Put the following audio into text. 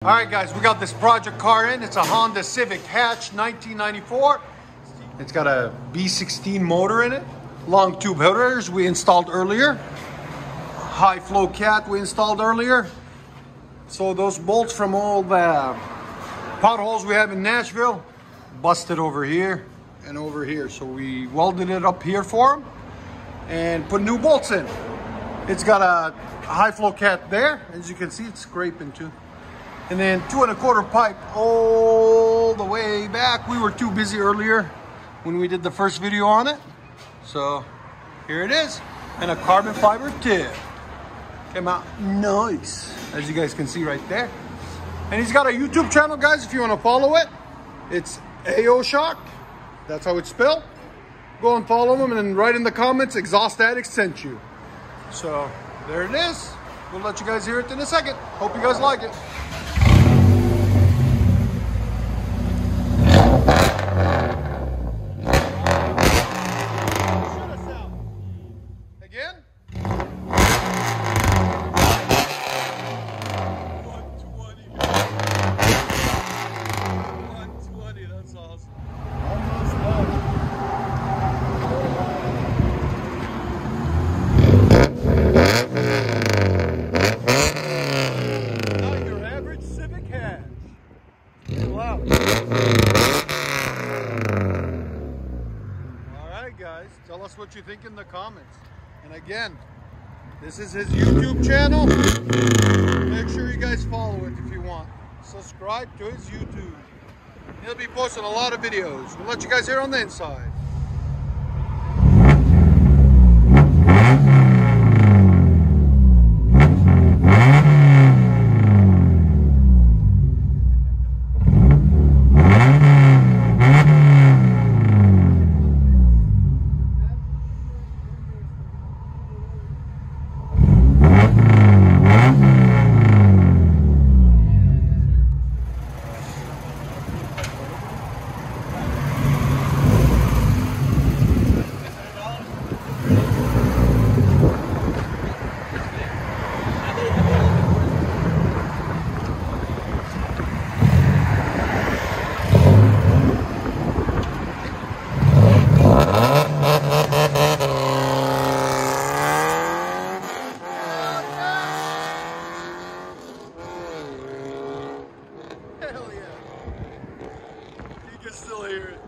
All right, guys, we got this project car in. It's a Honda Civic hatch 1994. It's got a B16 motor in it. Long tube headers we installed earlier. High flow cat we installed earlier. So those bolts from all the potholes we have in Nashville busted over here and over here. So we welded it up here for them and put new bolts in. It's got a high flow cat there. As you can see, it's scraping too. And then 2 1/4 pipe all the way back. We were too busy earlier when we did the first video on it. So here it is. And a carbon fiber tip. Came out nice, as you guys can see right there. And he's got a YouTube channel, guys, if you want to follow it. It's AO Shock. That's how it's spelled. Go and follow him, and then write in the comments, Exhaust Addict sent you. So there it is. We'll let you guys hear it in a second. Hope you guys like it. Again. 120. 120, that's awesome. Almost done. Not your average Civic hatch. Wow. Alright, guys, tell us what you think in the comments. And again, this is his YouTube channel. Make sure you guys follow it if you want. Subscribe to his YouTube. He'll be posting a lot of videos. We'll let you guys hear on the inside. Hell yeah. You can still hear it.